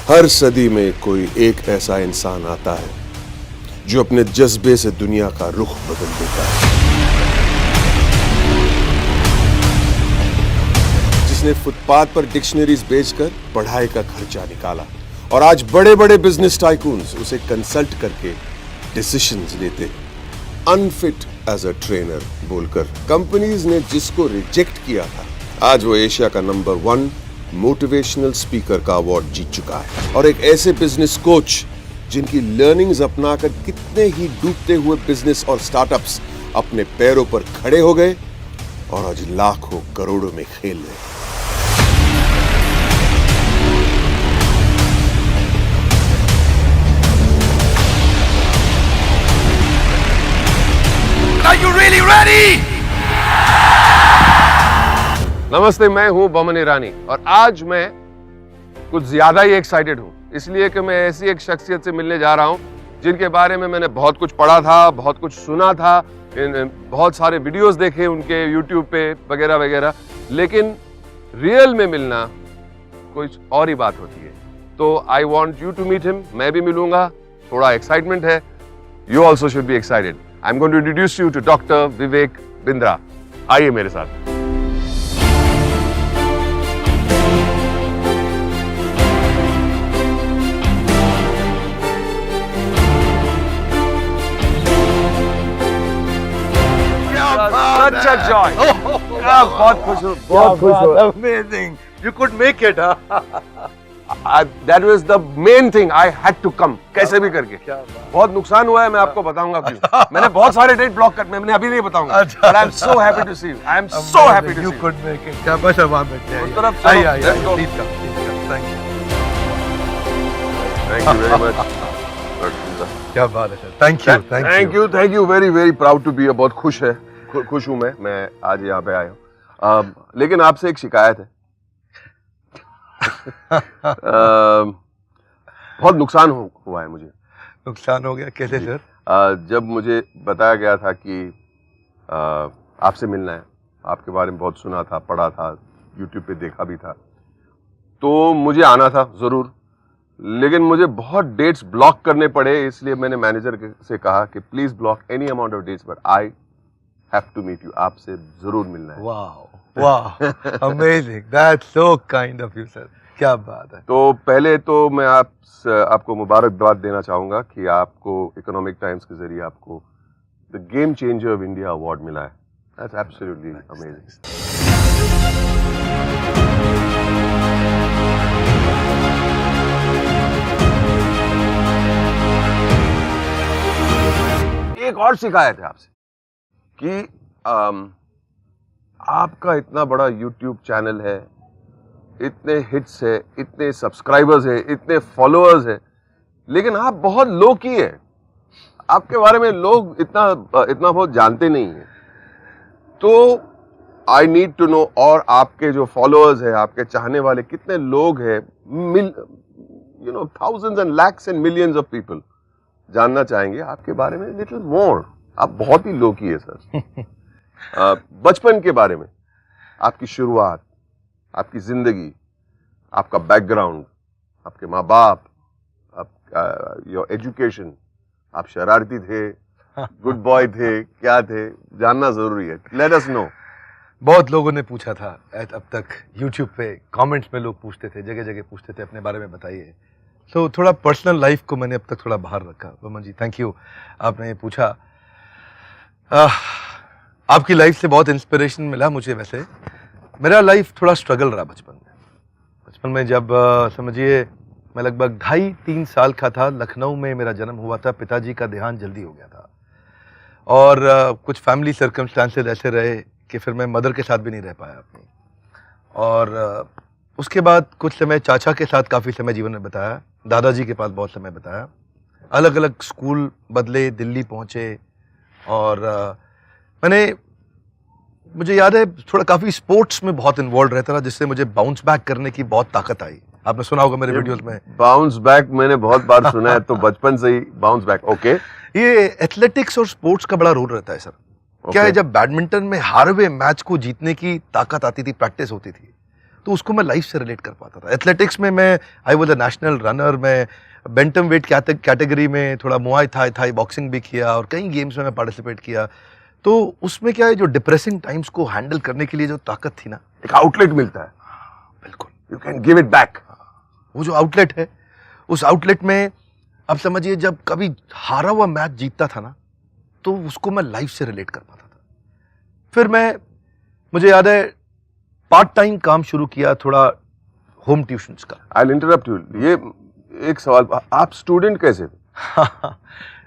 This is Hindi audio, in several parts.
हर सदी में कोई एक ऐसा इंसान आता है जो अपने जज्बे से दुनिया का रुख बदल देता है, जिसने फुटपाथ पर डिक्शनरीज बेचकर पढ़ाई का खर्चा निकाला और आज बड़े बड़े बिजनेस टाइकून्स उसे कंसल्ट करके डिसीजंस लेते, अनफिट एज अ ट्रेनर बोलकर। कंपनीज ने जिसको रिजेक्ट किया था, आज वो एशिया का नंबर 1 मोटिवेशनल स्पीकर का अवार्ड जीत चुका है। और एक ऐसे बिजनेस कोच जिनकी लर्निंग्स अपनाकर कितने ही डूबते हुए बिजनेस और स्टार्टअप्स अपने पैरों पर खड़े हो गए और आज लाखों करोड़ों में खेल रहे हैं। Are you really ready? नमस्ते, मैं हूं बमन ईरानी और आज मैं कुछ ज्यादा ही एक्साइटेड हूं, इसलिए कि मैं ऐसी एक शख्सियत से मिलने जा रहा हूं जिनके बारे में मैंने बहुत कुछ पढ़ा था, बहुत कुछ सुना था, बहुत सारे वीडियोस देखे उनके यूट्यूब पे वगैरह वगैरह, लेकिन रियल में मिलना कुछ और ही बात होती है। तो I want you to meet him, मैं भी मिलूंगा, थोड़ा एक्साइटमेंट है। You also should be excited. I am going to introduce you to doctor Vivek Bindra. आइए मेरे साथ। Such a joy. बहुत खुश हूँ, बहुत खुश हूँ। Amazing. You could make it, That was the main thing. I had to come. कैसे भी करके। बहुत नुकसान हुआ है, मैं आपको बताऊंगा क्यों। मैंने बहुत सारे डेट ब्लॉक कर, मैंने अभी नहीं बताऊंगा। But I'm so happy to see you. I am so happy to see you. You could make it. क्या बस अब वहाँ बैठे हैं। उस तरफ चलो। Let's go. Please come. Thank you. Thank you very much. क्या बात है sir. Thank you. Thank you. Very proud to be here. बहुत खुश हूँ मैं आज यहाँ पे आया हूँ। लेकिन आपसे एक शिकायत है। बहुत नुकसान हुआ है मुझे। नुकसान हो गया कैसे सर? जब मुझे बताया गया था कि आपसे मिलना है, आपके बारे में बहुत सुना था, पढ़ा था, यूट्यूब पे देखा भी था, तो मुझे आना था जरूर, लेकिन मुझे बहुत डेट्स ब्लॉक करने पड़े, इसलिए मैंने मैनेजर से कहा कि please block any amount of dates, but I have to meet you, आपसे जरूर मिलना है। वाह, amazing, that's so kind of you sir, क्या बात है। तो पहले तो मैं आपको मुबारकबाद देना चाहूंगा कि आपको इकोनॉमिक टाइम्स के जरिए आपको the game changer of India award मिला है। That's absolutely amazing. एक और शिकायत है आपसे कि आपका इतना बड़ा YouTube चैनल है, इतने हिट्स है, इतने सब्सक्राइबर्स है, इतने फॉलोअर्स है, लेकिन आप बहुत लो की है। आपके बारे में लोग इतना बहुत जानते नहीं हैं। तो आई नीड टू नो, और आपके जो फॉलोअर्स है, आपके चाहने वाले कितने लोग हैं, thousands and lakhs and millions of people जानना चाहेंगे आपके बारे में लिटिल मोर। आप बहुत ही लो की है सर। बचपन के बारे में, आपकी शुरुआत, आपकी जिंदगी, आपका बैकग्राउंड, आपके माँ बाप, आपका योर एजुकेशन, आप शरारती थे, गुड बॉय थे, क्या थे, जानना जरूरी है। Let us know. बहुत लोगों ने पूछा था अब तक, यूट्यूब पे कमेंट्स में लोग पूछते थे, जगह जगह पूछते थे अपने बारे में बताइए। तो थोड़ा पर्सनल लाइफ को मैंने अब तक थोड़ा बाहर रखा। बमन जी थैंक यू, आपने ये पूछा। आपकी लाइफ से बहुत इंस्पिरेशन मिला मुझे। वैसे मेरा लाइफ थोड़ा स्ट्रगल रहा बचपन में जब समझिए मैं लगभग 2.5-3 साल का था, लखनऊ में मेरा जन्म हुआ था। पिताजी का देहांत जल्दी हो गया था और कुछ फैमिली सर्कमस्टांसेस ऐसे रहे कि फिर मैं मदर के साथ भी नहीं रह पाया अपनी। और उसके बाद कुछ समय चाचा के साथ काफ़ी समय जीवन में बिताया, दादाजी के पास बहुत समय बिताया, अलग अलग स्कूल बदले, दिल्ली पहुँचे। और मुझे याद है थोड़ा काफ़ी स्पोर्ट्स में बहुत इन्वॉल्व रहता था, जिससे मुझे बाउंस बैक करने की बहुत ताकत आई। आपने सुना होगा मेरे वीडियोस में। बाउंस बैक मैंने बहुत बार सुना है, तो बचपन से ही बाउंस बैक। ओके, ये एथलेटिक्स और स्पोर्ट्स का बड़ा रोल रहता है सर। क्या है, जब बैडमिंटन में हार हुए मैच को जीतने की ताकत आती थी, प्रैक्टिस होती थी, तो उसको मैं लाइफ से रिलेट कर पाता था। एथलेटिक्स में मैं I was a national runner, मैं बेंटम वेट कैटेगरी में थोड़ा मुआई थाई बॉक्सिंग भी किया और कई गेम्स में मैं पार्टिसिपेट किया। तो उसमें क्या है, जो डिप्रेसिंग टाइम्स को हैंडल करने के लिए जो ताकत थी ना, एक आउटलेट मिलता है, बिल्कुल you can give it back. वो जो आउटलेट है, उस आउटलेट में अब समझिए जब कभी हारा हुआ मैच जीतता था ना, तो उसको मैं लाइफ से रिलेट कर पाता था। फिर मुझे याद है पार्ट टाइम काम शुरू किया थोड़ा होम ट्यूशंस का। आई इंटरप्ट यू, ये एक सवाल, आप स्टूडेंट कैसे थे?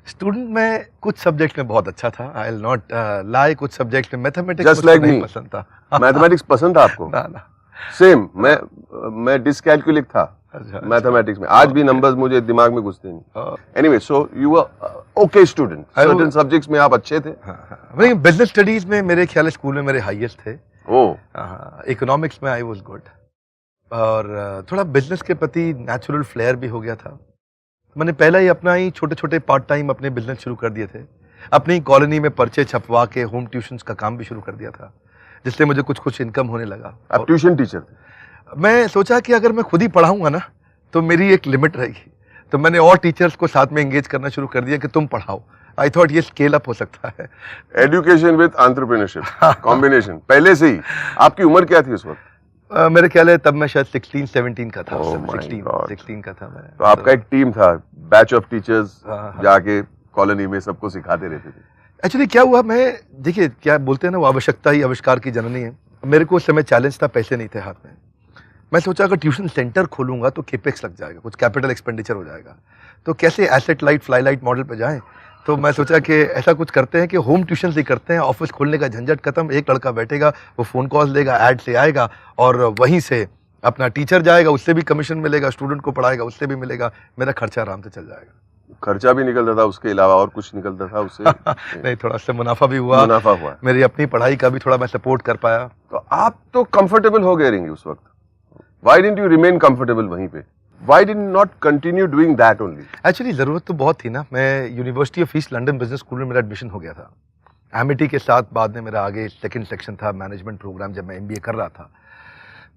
स्टूडेंट में कुछ सब्जेक्ट में बहुत अच्छा था, आई विल नॉट लाई। कुछ सब्जेक्ट में मैथमेटिक्स Just like नहीं me. पसंद था। मैथमेटिक्स पसंद था आपको? ना सेम, मैं डिसकैलकुलिक था अच्छा, मैथमेटिक्स में, आज भी नंबर्स मुझे दिमाग में घुसते नहीं। Anyway, so you were okay student, certain subjects में आप अच्छे थे? नहीं, बिजनेस स्टडीज में मेरे ख्याल स्कूल में मेरे हाईएस्ट थे। इकोनॉमिक्स में आई वाज गुड, और थोड़ा बिजनेस के प्रति नेचुरल फ्लेयर भी हो गया था। मैंने पहले ही अपना ही छोटे छोटे पार्ट टाइम अपने बिजनेस शुरू कर दिए थे। अपनी कॉलोनी में पर्चे छपवा के होम ट्यूशंस का काम भी शुरू कर दिया था, जिससे मुझे कुछ इनकम होने लगा। आप ट्यूशन टीचर थे? मैं सोचा कि अगर मैं खुद ही पढ़ाऊंगा ना, तो मेरी एक लिमिट रहेगी। तो मैंने और टीचर्स को साथ में एंगेज करना शुरू कर दिया कि तुम पढ़ाओ। आई थॉट ये स्केल अप हो सकता है। एजुकेशन विद एंटरप्रेन्योरशिप कॉम्बिनेशन, पहले से ही। आपकी उम्र क्या थी उस वक्त? मेरे ख्याल है तब मैं शायद 16-17 का था। Oh my God. 16 का था मैं। तो आपका एक टीम था, बैच ऑफ टीचर्स, जाके कॉलोनी में सबको सिखाते रहते थे। एक्चुअली क्या हुआ, मैं देखिए क्या बोलते हैं ना, वो आवश्यकता ही आविष्कार की जननी है। मेरे को उस समय चैलेंज था, पैसे नहीं थे हाथ में। मैं सोचा अगर ट्यूशन सेंटर खोलूंगा तो केपेक्स लग जाएगा, कुछ कैपिटल एक्सपेंडिचर हो जाएगा, तो कैसे asset light fly light model पे जाएं। तो मैं सोचा कि ऐसा कुछ करते हैं कि होम ट्यूशन ही करते हैं, ऑफिस खोलने का झंझट खत्म, एक लड़का बैठेगा, वो फोन कॉल देगा, ऐड से आएगा, और वहीं से अपना टीचर जाएगा, उससे भी कमीशन मिलेगा, स्टूडेंट को पढ़ाएगा, उससे भी मिलेगा, मेरा खर्चा आराम से चल जाएगा। खर्चा भी निकलता था, उसके अलावा और कुछ निकलता था उससे? नहीं, थोड़ा सा मुनाफा भी हुआ, मेरी अपनी पढ़ाई का भी थोड़ा मैं सपोर्ट कर पाया। तो आप तो कंफर्टेबल हो गए रहेंगे उस वक्त। Why didn't you remain comfortable वहीं पे? Why did you not continue doing that only? Actually जरूरत तो बहुत थी ना। मैं university of east London business school में मेरा एडमिशन हो गया था। एमिटी के साथ बाद में मेरा आगे सेकंड सेक्शन था, मैनेजमेंट प्रोग्राम, जब मैं एमबीए कर रहा था।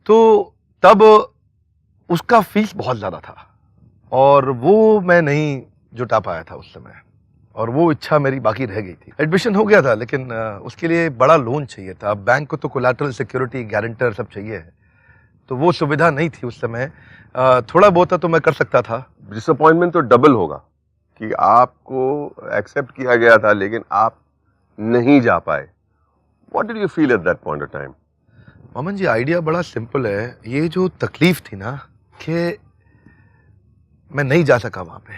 तो तब उसका फीस बहुत ज़्यादा था, और वो मैं नहीं जुटा पाया था उस समय, और वो इच्छा मेरी बाकी रह गई थी। एडमिशन हो गया था, लेकिन उसके लिए बड़ा लोन चाहिए था। बैंक को तो कोलैटरल सिक्योरिटी, गारंटर सब चाहिए है, तो वो सुविधा नहीं थी उस समय। थोड़ा बहुत तो मैं कर सकता था। डिसअपॉइंटमेंट तो डबल होगा कि आपको एक्सेप्ट किया गया था लेकिन आप नहीं जा पाए। What did you feel at that point of time? Mohammed ji, idea बड़ा सिंपल है। ये जो तकलीफ थी ना कि मैं नहीं जा सका वहां पे,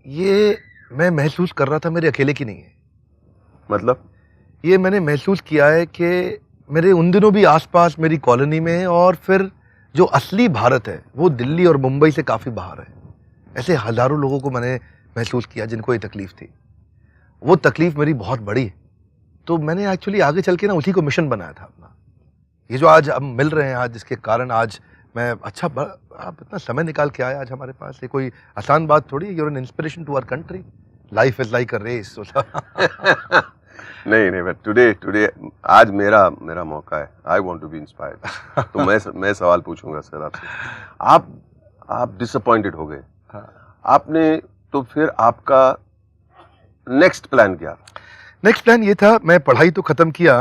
ये मैं महसूस कर रहा था मेरे अकेले की नहीं है। मतलब ये मैंने महसूस किया है कि मेरे उन दिनों भी आसपास मेरी कॉलोनी में, और फिर जो असली भारत है वो दिल्ली और मुंबई से काफ़ी बाहर है। ऐसे हज़ारों लोगों को मैंने महसूस किया जिनको ये तकलीफ थी। वो तकलीफ मेरी बहुत बड़ी है। तो मैंने एक्चुअली आगे चल के ना उसी को मिशन बनाया था अपना। ये जो आज हम मिल रहे हैं, आज जिसके कारण आज मैं आप इतना समय निकाल के आए आज हमारे पास, ये कोई आसान बात थोड़ी है। You're an inspiration to our country. Life is like a race. नहीं, बट टुडे आज मेरा मौका है। I want to be inspired. तो मैं सवाल पूछूंगा सर आपसे। आप डिसअपॉइंटेड हो गए। आपने तो फिर आपका नेक्स्ट प्लान क्या? नेक्स्ट प्लान ये था, मैं पढ़ाई तो खत्म किया।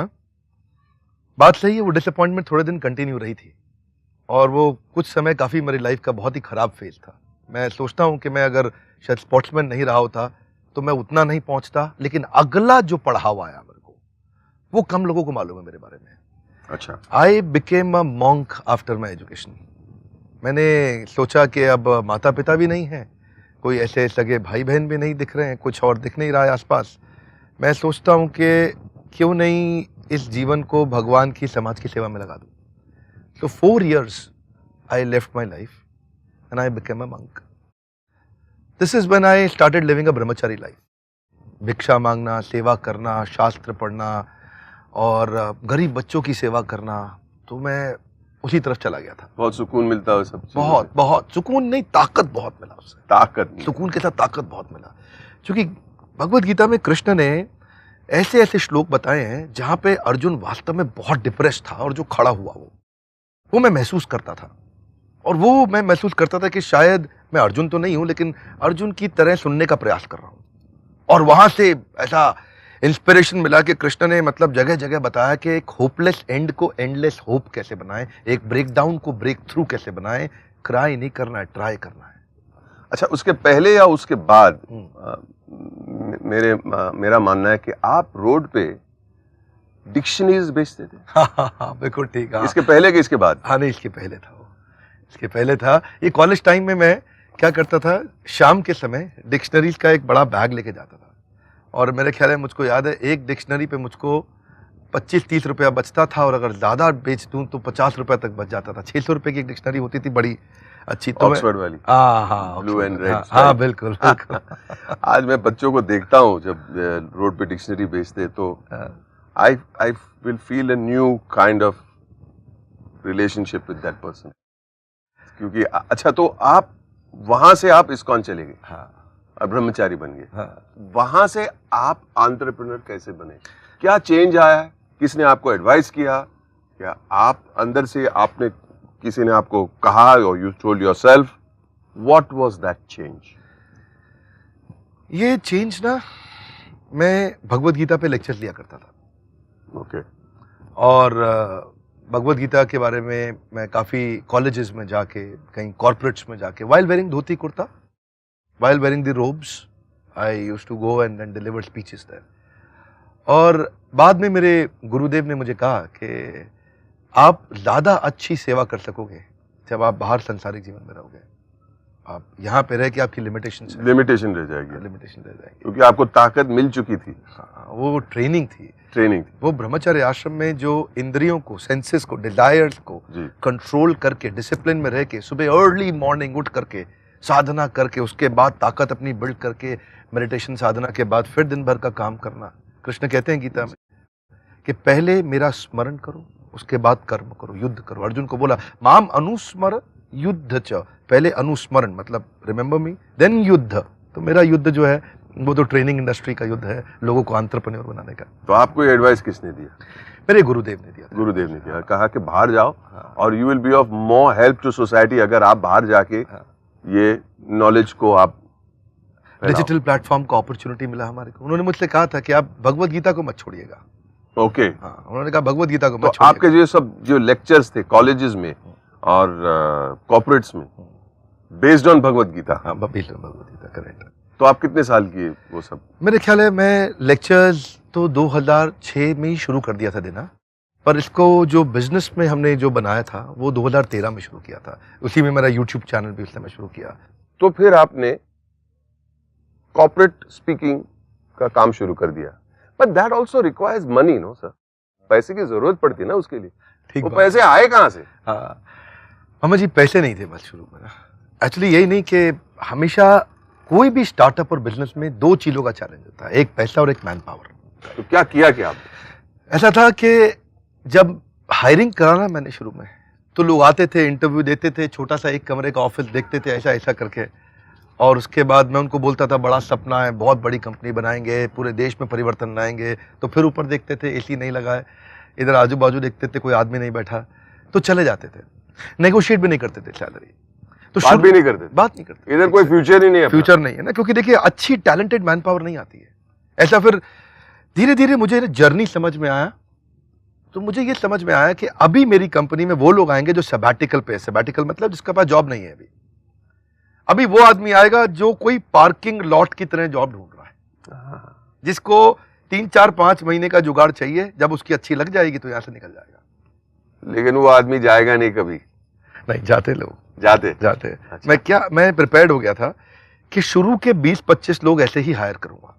बात सही है, वो डिसअपॉइंटमेंट थोड़े दिन कंटिन्यू रही थी, और वो कुछ समय काफ़ी मेरी लाइफ का बहुत ही ख़राब फेज था। मैं सोचता हूँ कि मैं अगर शायद स्पोर्ट्समैन नहीं रहा होता तो मैं उतना नहीं पहुंचता, लेकिन अगला जो पढ़ावा आया मेरे को, वो कम लोगों को मालूम है मेरे बारे में। अच्छा। I became a monk after my education. मैंने सोचा कि अब माता पिता भी नहीं है, कोई ऐसे सगे भाई बहन भी नहीं दिख रहे हैं, कुछ और दिख नहीं रहा है आसपास। मैं सोचता हूँ कि क्यों नहीं इस जीवन को भगवान की, समाज की सेवा में लगा दूँ। So 4 years I left my life and I became a monk. This is when I started living a brahmachari life. भिक्षा मांगना, सेवा करना, शास्त्र पढ़ना और गरीब बच्चों की सेवा करना, तो मैं उसी तरफ चला गया था। बहुत सुकून मिलता है सब चीज़ों में। बहुत सुकून नहीं, ताकत बहुत मिला उससे। ताकत नहीं, सुकून के साथ ताकत बहुत मिला, क्योंकि भगवत गीता में कृष्ण ने ऐसे ऐसे श्लोक बताए हैं जहाँ पे अर्जुन वास्तव में बहुत डिप्रेस था, और जो खड़ा हुआ वो वो मैं महसूस करता था। और वो मैं महसूस करता था कि शायद मैं अर्जुन तो नहीं हूं, लेकिन अर्जुन की तरह सुनने का प्रयास कर रहा हूं। और वहां से ऐसा इंस्पिरेशन मिला कि कृष्ण ने मतलब जगह जगह बताया कि एक होपलेस एंड को एंडलेस होप कैसे बनाएं, एक ब्रेकडाउन को ब्रेक थ्रू कैसे बनाएं। क्राई नहीं करना है, ट्राई करना है। अच्छा, उसके पहले या उसके बाद मेरा मानना है कि आप रोड पे डिक्शनरीज बेचते थे। हाँ, बिल्कुल ठीक है। इसके पहले कि इसके बाद? हाँ नहीं, इसके पहले था वो, इसके पहले था। ये कॉलेज टाइम में मैं क्या करता था, शाम के समय डिक्शनरीज का एक बड़ा बैग लेके जाता था। और मेरे ख्याल है, मुझको याद है, एक डिक्शनरी पे मुझको 25-30 रुपया बचता था, और अगर ज़्यादा बेच दूँ तो 50 रुपया तक बच जाता था। 600 रुपये की एक डिक्शनरी होती थी, बड़ी अच्छी। तो ऑक्सफोर्ड वाली? हाँ, ब्लू एंड रेड। हाँ बिल्कुल बिल्कुल। आज मैं बच्चों को देखता हूँ जब रोड पे डिक्शनरी बेचते, तो I will feel a new kind of relationship with that person. क्योंकि अच्छा, तो आप वहां से आप इस्कॉन चले गए। हाँ, और ब्रह्मचारी बन गए। हाँ। वहां से आप एंटरप्रेन्योर कैसे बने? क्या चेंज आया? किसने आपको एडवाइस किया? क्या आप अंदर से आपने, किसी ने आपको कहा, और you told yourself? What was that change? ये चेंज ना, मैं भगवत गीता पे लेक्चर लिया करता था। ओके। और भगवत गीता के बारे में मैं काफ़ी कॉलेजेस में जाके, कहीं कॉर्पोरेट्स में जाके, while wearing dhoti kurta, while wearing the robes, I used to go and deliver speeches there. और बाद में मेरे गुरुदेव ने मुझे कहा कि आप ज़्यादा अच्छी सेवा कर सकोगे जब आप बाहर संसारिक जीवन में रहोगे। आप यहाँ पे रह के आपकी लिमिटेशन लिमिटेशन रह जाएगी। लिमिटेशन रह जाएगी, क्योंकि आपको ताकत मिल चुकी थी। हाँ, वो ट्रेनिंग थी। वो ब्रह्मचर्य आश्रम में जो इंद्रियों को, सेंसेस को, डिजायर्स को कंट्रोल करके, डिसिप्लिन में रह के, सुबह अर्ली मॉर्निंग उठ करके साधना करके, उसके बाद ताकत अपनी बिल्ड करके, मेडिटेशन साधना के बाद फिर दिन भर का काम करना। कृष्ण कहते हैं गीता में कि पहले मेरा स्मरण करो, उसके बाद कर्म करो, युद्ध करो। अर्जुन को बोला, माम अनुस्मर युद्ध च, पहले अनुस्मरण मतलब रिमेंबर मी, देन युद्ध। तो मेरा युद्ध जो है वो तो ट्रेनिंग इंडस्ट्री का युद्ध है, लोगों को एंटरप्रेन्योर बनाने का। तो आपको एडवाइस किसने दिया? मेरे गुरुदेव ने दिया। गुरुदेव ने दिया, कहा कि बाहर जाओ और you will be of more help to society अगर आप बाहर जाके ये नॉलेज को आप डिजिटल प्लेटफॉर्म का अपॉर्चुनिटी मिला हमारे को। उन्होंने मुझसे कहा था कि आप भगवत गीता को मत छोड़िएगा। ओके। हाँ, उन्होंने कहा भगवत गीता को मत छोड़िएगा। आपके जो सब जो लेक्चर्स थे कॉलेजेस में और कॉर्पोरेट्स में, बेस्ड ऑन भगवत गीता? हाँ, based on Bhagavad Gita, correct. तो आप कितने साल किए वो सब? मेरे ख्याल है मैं लेक्चर्स तो 2006 में ही शुरू कर दिया था देना, पर इसको जो बिजनेस में हमने जो बनाया था वो 2013 में शुरू किया था। उसी में मेरा यूट्यूब चैनल भी उस समय शुरू किया। तो फिर आपने कॉर्पोरेट स्पीकिंग का काम शुरू कर दिया, but that also requires money, no sir? पैसे की जरूरत पड़ती है ना उसके लिए। ठीक, वो पैसे आए कहाँ से? हाँ मामा जी, पैसे नहीं थे बस शुरू में। एक्चुअली यही नहीं कि हमेशा कोई भी स्टार्टअप और बिजनेस में दो चीजों का चैलेंज होता है, एक पैसा और एक मैन पावर। तो क्या किया क्या आपने? ऐसा था कि जब हायरिंग कराना मैंने शुरू में, तो लोग आते थे, इंटरव्यू देते थे, छोटा सा एक कमरे का ऑफिस देखते थे ऐसा ऐसा करके, और उसके बाद मैं उनको बोलता था बड़ा सपना है, बहुत बड़ी कंपनी बनाएंगे, पूरे देश में परिवर्तन लाएंगे। तो फिर ऊपर देखते थे एसी नहीं लगा है, इधर आजू बाजू देखते थे कोई आदमी नहीं बैठा, तो चले जाते थे। नेगोशिएट भी नहीं करते थे सैलरी, तो बात भी नहीं करते। इधर कोई फ्यूचर ही नहीं है, फ्यूचर नहीं है ना, क्योंकि देखिए अच्छी टैलेंटेड मैन पावर नहीं आती है। ऐसा फिर धीरे धीरे मुझे जर्नी समझ में आया, तो मुझे ये समझ में आया कि अभी मेरी कंपनी में वो लोग आएंगे जो सबैटिकल पे है। सबैटिकल मतलब जिसके पास जॉब नहीं है अभी वो आदमी आएगा जो कोई पार्किंग लॉट की तरह जॉब ढूंढ रहा है, जिसको 3-4-5 महीने का जुगाड़ चाहिए, जब उसकी अच्छी लग जाएगी तो यहां से निकल जाएगा। लेकिन वो आदमी जाएगा नहीं कभी। नहीं, जाते लोग, जाते। अच्छा। मैं प्रिपेयर्ड हो गया था कि शुरू के 20-25 लोग ऐसे ही हायर करूंगा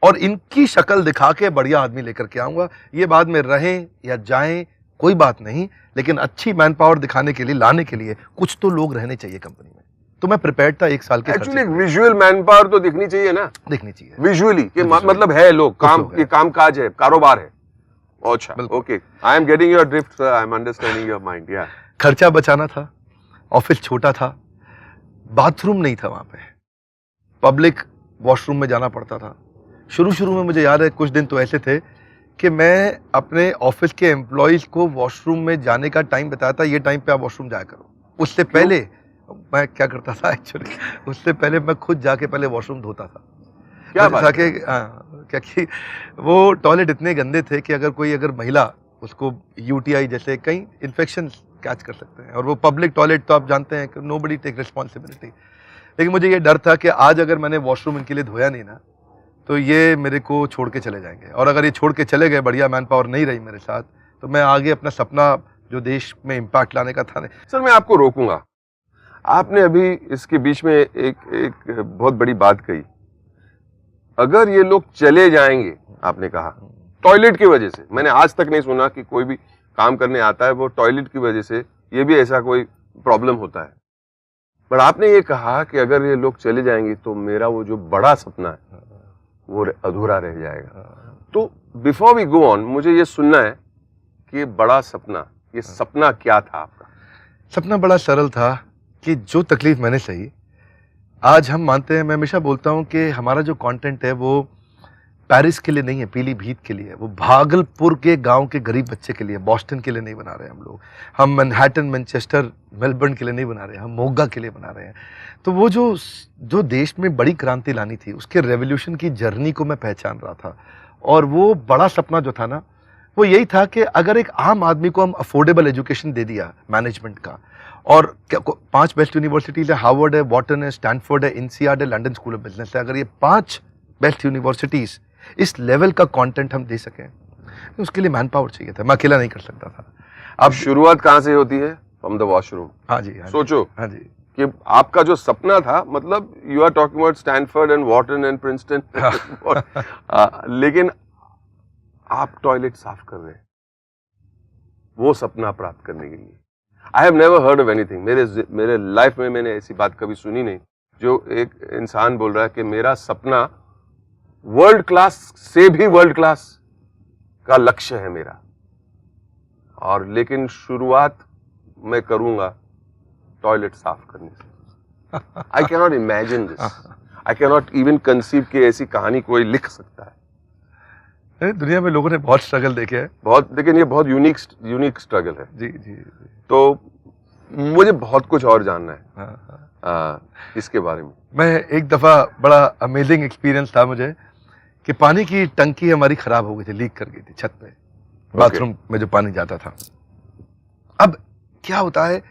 और इनकी शक्ल दिखा के बढ़िया आदमी लेकर के आऊंगा। ये बाद में रहें या जाएं कोई बात नहीं, लेकिन अच्छी मैन पावर दिखाने के लिए, लाने के लिए कुछ तो लोग रहने चाहिए कंपनी में। तो मैं प्रिपेयर्ड था 1 साल के। एक्चुअली विजुअल मैन पावर तो दिखनी चाहिए ना, दिखनी चाहिए विजुअली कि मतलब है लोग, काम ये काम काज है, कारोबार है। अच्छा, okay, I am getting your drift sir, I am understanding your mind. या खर्चा बचाना था, ऑफिस छोटा था, बाथरूम नहीं था वहां पे, पब्लिक वॉशरूम में जाना पड़ता था। शुरू में मुझे याद है कुछ दिन तो ऐसे थे कि मैं अपने ऑफिस के एम्प्लॉयज को वॉशरूम में जाने का टाइम बताया था, ये टाइम पे आप वॉशरूम जाया करो। उससे पहले मैं क्या करता था एक्चुअली, उससे पहले मैं खुद जाके पहले वॉशरूम धोता था। क्या बात है? ताकि क्योंकि वो टॉयलेट इतने गंदे थे कि अगर महिला उसको यूटीआई जैसे कई इन्फेक्शन कैच कर सकते हैं, और वो पब्लिक टॉयलेट तो आप जानते हैं कि नोबडी टेक रिस्पॉन्सिबिलिटी। लेकिन मुझे ये डर था कि आज अगर मैंने वॉशरूम इनके लिए धोया नहीं ना, तो ये मेरे को छोड़ के चले जाएंगे, और अगर ये छोड़ के चले गए, बढ़िया मैन पावर नहीं रही मेरे साथ, तो मैं आगे अपना सपना जो देश में इम्पैक्ट लाने का था। सर मैं आपको रोकूंगा, आपने अभी इसके बीच में एक बहुत बड़ी बात कही, अगर ये लोग चले जाएंगे, आपने कहा टॉयलेट की वजह से, मैंने आज तक नहीं सुना कि कोई भी काम करने आता है वो टॉयलेट की वजह से ये भी ऐसा कोई प्रॉब्लम होता है, पर आपने ये कहा कि अगर ये लोग चले जाएंगे तो मेरा वो जो बड़ा सपना है वो अधूरा रह जाएगा। तो बिफोर वी गो ऑन, मुझे ये सुनना है कि ये बड़ा सपना, ये सपना क्या था आपका? सपना बड़ा सरल था कि जो तकलीफ मैंने सही, आज हम मानते हैं, मैं हमेशा बोलता हूं कि हमारा जो कंटेंट है वो पेरिस के लिए नहीं है, पीलीभीत के लिए है, वो भागलपुर के गांव के गरीब बच्चे के लिए, बॉस्टन के लिए नहीं बना रहे हम लोग, हम मैनहट्टन, मैनचेस्टर, मेलबर्न के लिए नहीं बना रहे, हम मोगा के लिए बना रहे हैं। तो वो जो देश में बड़ी क्रांति लानी थी, उसके रेवोल्यूशन की जर्नी को मैं पहचान रहा था, और वो बड़ा सपना जो था ना, वो यही था कि अगर एक आम आदमी को हम अफोर्डेबल एजुकेशन दे दिया मैनेजमेंट का, और 5 बेस्ट यूनिवर्सिटीज है, हार्वर्ड है, वॉटन है, स्टैनफोर्ड है, INSEAD है, लंदन स्कूल ऑफ बिजनेस है, अगर ये 5 बेस्ट यूनिवर्सिटीज इस लेवल का कंटेंट हम दे सकें, तो उसके लिए मैन पावर चाहिए था, मैं अकेला नहीं कर सकता था। अब शुरुआत कहां से होती है? From the washroom. हाँ जी, सोचो हाँ जी, कि आपका जो सपना था, मतलब you are talking about Stanford and Wharton and Princeton, लेकिन आप टॉयलेट साफ कर रहे हैं वो सपना प्राप्त करने के लिए। I have never heard of anything, मेरे लाइफ में मैंने ऐसी बात कभी सुनी नहीं, जो एक इंसान बोल रहा है कि मेरा सपना वर्ल्ड क्लास से भी वर्ल्ड क्लास का लक्ष्य है मेरा, और लेकिन शुरुआत मैं करूंगा टॉयलेट साफ करने से। I can not imagine this, I can not even conceive कि ऐसी कहानी कोई लिख सकता है। दुनिया में लोगों ने बहुत स्ट्रगल देखे हैं, बहुत, लेकिन ये बहुत यूनिक स्ट्रगल है। जी जी, तो मुझे बहुत कुछ और जानना है हाँ। इसके बारे में। मैं एक दफ़ा बड़ा अमेजिंग एक्सपीरियंस था मुझे कि पानी की टंकी हमारी खराब हो गई थी, लीक कर गई थी छत पे, बाथरूम में जो पानी जाता था। अब क्या होता है,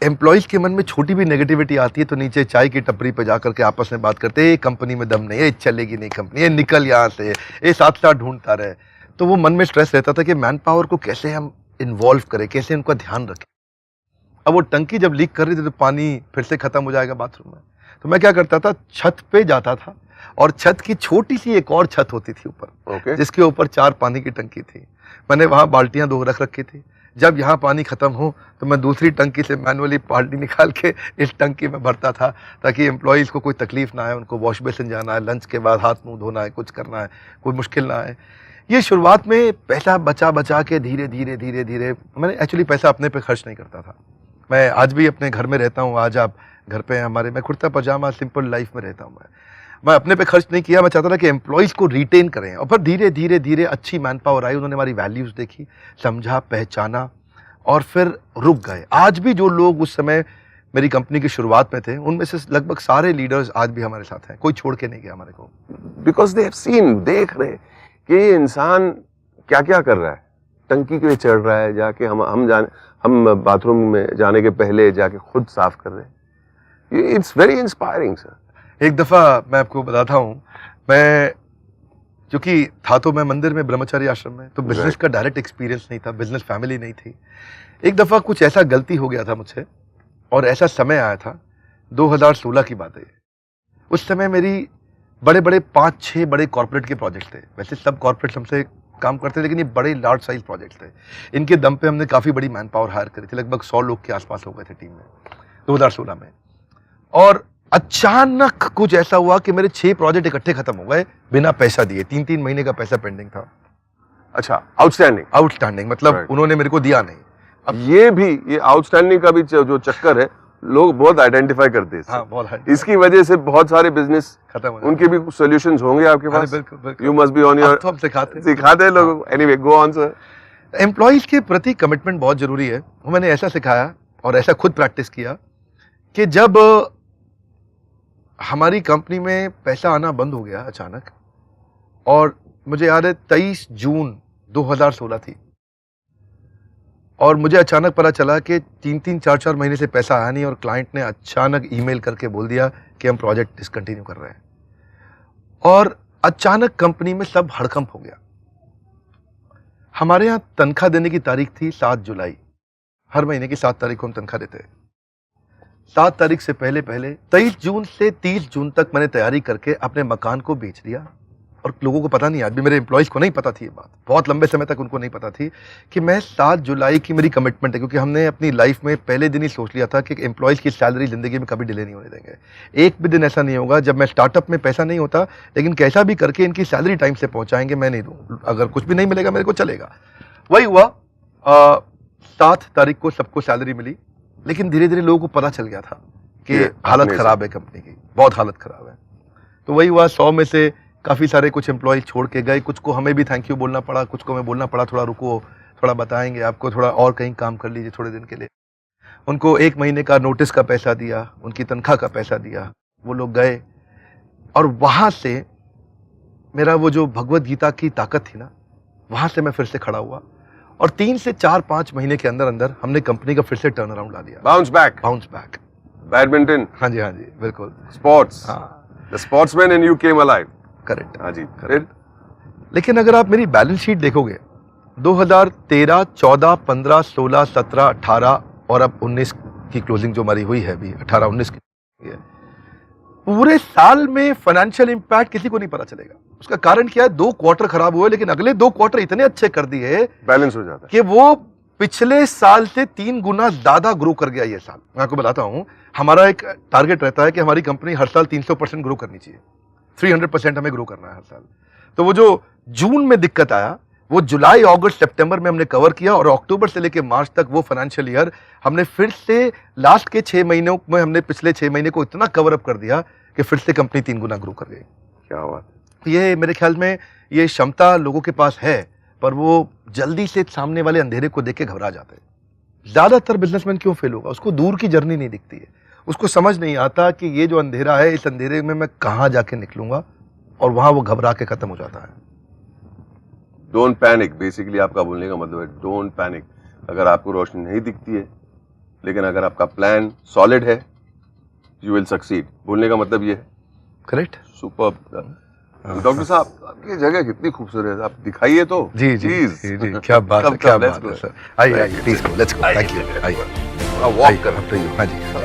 एम्प्लॉयज के मन में छोटी भी नेगेटिविटी आती है तो नीचे चाय की टपरी पे जाकर के आपस में बात करते हैं, ये कंपनी में दम नहीं है, चलेगी नहीं कंपनी, ये निकल यहाँ से, ये साथ साथ ढूंढता रहे। तो वो मन में स्ट्रेस रहता था कि मैन पावर को कैसे हम इन्वॉल्व करें, कैसे उनका ध्यान रखें। अब वो टंकी जब लीक कर रही थी तो पानी फिर से खत्म हो जाएगा बाथरूम में, तो मैं क्या करता था, छत पे जाता था, और छत की छोटी सी एक और छत होती थी ऊपर, जिसके ऊपर 4 पानी की टंकी थी। मैंने वहां बाल्टियां 2 रख रखी थी, जब यहाँ पानी खत्म हो तो मैं दूसरी टंकी से मैनुअली बाल्टी निकाल के इस टंकी में भरता था, ताकि एम्प्लॉयज़ को कोई तकलीफ ना आए, उनको वॉश बेसिन जाना है, लंच के बाद हाथ मुंह धोना है, कुछ करना है, कोई मुश्किल ना आए। ये शुरुआत में पैसा बचा के धीरे धीरे मैंने एक्चुअली पैसा अपने पे खर्च नहीं करता था। मैं आज भी अपने घर में रहता हूँ, आज आप घर पे हैं हमारे, मैं कुर्ता पजामा सिंपल लाइफ में रहता हूँ। मैं अपने पे खर्च नहीं किया, मैं चाहता था कि एम्प्लॉयज़ को रिटेन करें, और फिर धीरे धीरे अच्छी मैन पावर आई, उन्होंने हमारी वैल्यूज़ देखी, समझा, पहचाना, और फिर रुक गए। आज भी जो लोग उस समय मेरी कंपनी की शुरुआत में थे, उनमें से लगभग सारे लीडर्स आज भी हमारे साथ हैं, कोई छोड़ के नहीं गया हमारे को। बिकॉज दे हैव सीन, देख रहे कि ये इंसान क्या क्या कर रहा है, टंकी के लिए चढ़ रहा है, जाके हम बाथरूम में जाने के पहले जाके खुद साफ कर रहे हैं। It's very inspiring sir. एक दफ़ा मैं आपको बताता हूँ, मैं क्योंकि था तो मैं मंदिर में ब्रह्मचारी आश्रम में, तो बिजनेस का डायरेक्ट एक्सपीरियंस नहीं था, बिजनेस फैमिली नहीं थी। एक दफ़ा कुछ ऐसा गलती हो गया था मुझसे, और ऐसा समय आया था, 2016 की बात है। उस समय मेरी बड़े 5-6 बड़े कॉर्पोरेट के प्रोजेक्ट थे। वैसे सब कॉर्पोरेट हमसे काम करते थे, लेकिन ये बड़े लार्ज साइज प्रोजेक्ट थे। इनके दम पे हमने काफ़ी बड़ी मैन पावर हायर करी थी, लगभग 100 लोग के आसपास हो गए थे टीम में 2016 में। और अचानक कुछ ऐसा हुआ कि मेरे 6 प्रोजेक्ट इकट्ठे खत्म हो गए बिना पैसा दिए, 3-3 महीने का पैसा पेंडिंग था। अच्छा, आउटस्टैंडिंग मतलब उन्होंने मेरे को दिया नहीं। अब ये आउटस्टैंडिंग का भी जो चक्कर है लोग बहुत आइडेंटिफाई करते हैं इससे। हाँ बहुत high। इसकी वजह से बहुत सारे बिजनेस खत्म हो उनके भी सॉल्यूशंस होंगे आपके अरे पास। बिल्कुल बिल्कुल। You must be on your, अब तो हम सिखाते हैं। सिखाते हैं लोगों को। Anyway go on sir. Employees के प्रति कमिटमेंट बहुत जरूरी है। वो मैंने ऐसा सिखाया और ऐसा खुद प्रैक्टिस किया कि जब हमारी कंपनी में पैसा आना बंद हो गया अचानक, और मुझे याद है 23 जून 2016 थी, और मुझे अचानक पता चला कि 3-3, 4-4 महीने से पैसा आया नहीं, और क्लाइंट ने अचानक ईमेल करके बोल दिया कि हम प्रोजेक्ट डिसकंटिन्यू कर रहे हैं, और अचानक कंपनी में सब हड़कंप हो गया। हमारे यहाँ तनख्वाह देने की तारीख थी 7 जुलाई। हर महीने की 7 तारीख को हम तनख्वाह देते हैं। 7 तारीख से पहले 23 जून से 30 जून तक मैंने तैयारी करके अपने मकान को बेच दिया, और लोगों को पता नहीं, आज भी मेरे एम्प्लॉइज को नहीं पता थी ये बात, बहुत लंबे समय तक उनको नहीं पता थी कि मैं 7 जुलाई की मेरी कमिटमेंट है, क्योंकि हमने अपनी लाइफ में पहले दिन ही सोच लिया था कि एम्प्लॉइज की सैलरी जिंदगी में कभी डिले नहीं होने देंगे। एक भी दिन ऐसा नहीं होगा जब मैं स्टार्टअप में पैसा नहीं होता, लेकिन कैसा भी करके इनकी सैलरी टाइम से पहुंचाएंगे, मैं नहीं दूँ, अगर कुछ भी नहीं मिलेगा मेरे को चलेगा। वही हुआ। 7 तारीख को सबको सैलरी मिली, लेकिन धीरे धीरे लोगों को पता चल गया था कि हालत खराब है कंपनी की, बहुत हालत खराब है। तो वही हुआ, 100 में से काफ़ी सारे कुछ एम्प्लॉय छोड़ के गए, कुछ को हमें भी थैंक यू बोलना पड़ा, कुछ को हमें बोलना पड़ा थोड़ा रुको, थोड़ा बताएंगे आपको, थोड़ा और कहीं काम कर लीजिए थोड़े दिन के लिए। उनको 1 महीने का नोटिस का पैसा दिया, उनकी तनख्वाह का पैसा दिया, वो लोग गए, और वहाँ से मेरा वो जो भगवत गीता की ताकत थी ना, वहाँ से मैं फिर से खड़ा हुआ, और 3 से 4-5 महीने के अंदर अंदर हमने कंपनी का फिर से टर्न अराउंड ला दिया। Bounce back. बैडमिंटन। हाँ जी बिल्कुल। स्पोर्ट्स। हाँ the sportsman in you came alive. Correct. हाँ जी। फिर लेकिन अगर आप मेरी बैलेंस शीट देखोगे, 2013, 14, 15, 16, 17, 18 और अब 19 की क्लोजिंग जो हमारी हुई है अभी, 18-19 की है, पूरे साल में फाइनेंशियल इंपैक्ट किसी को नहीं पता चलेगा। उसका कारण क्या है? 2 क्वार्टर खराब हुए, लेकिन अगले 2 क्वार्टर इतने अच्छे कर दिए, बैलेंस हो जाता है कि वो पिछले साल से 3 गुना ज्यादा ग्रो कर गया ये साल। मैं आपको बताता हूं, हमारा एक टारगेट रहता है कि हमारी कंपनी हर साल 300% ग्रो करनी चाहिए, 300% हमें ग्रो करना है हर साल। तो वो जो जून में दिक्कत आया, वो जुलाई, अगस्त, सितंबर में हमने कवर किया, और अक्टूबर से लेकर मार्च तक वो फाइनेंशियल ईयर हमने फिर से लास्ट के 6 महीनों में हमने पिछले 6 महीने को इतना कवर अप कर दिया कि फिर से कंपनी 3 गुना ग्रो कर गई। क्या हुआ? ये मेरे ख्याल में ये क्षमता लोगों के पास है, पर वो जल्दी से सामने वाले अंधेरे को देख के घबरा जाते हैं। ज्यादातर बिजनेसमैन क्यों फेल होगा? उसको दूर की जर्नी नहीं दिखती है, उसको समझ नहीं आता कि ये जो अंधेरा है, इस अंधेरे में मैं कहां जाके निकलूंगा, और वहां वो घबरा के खत्म हो जाता है। डोंट पैनिक, बेसिकली आपका बोलने का मतलब है डोंट पैनिक। अगर आपको रोशनी नहीं दिखती है, लेकिन अगर आपका प्लान सॉलिड है, यू विल सक्सीड। बोलने का मतलब ये है। करेक्ट। सुपर। डॉक्टर साहब, आपकी जगह कितनी खूबसूरत है, आप दिखाइए तो। जी, क्या बात है, क्या बात है सर। आइए please go, let's go. Thank you. आइए वॉक कर। हाँ जी।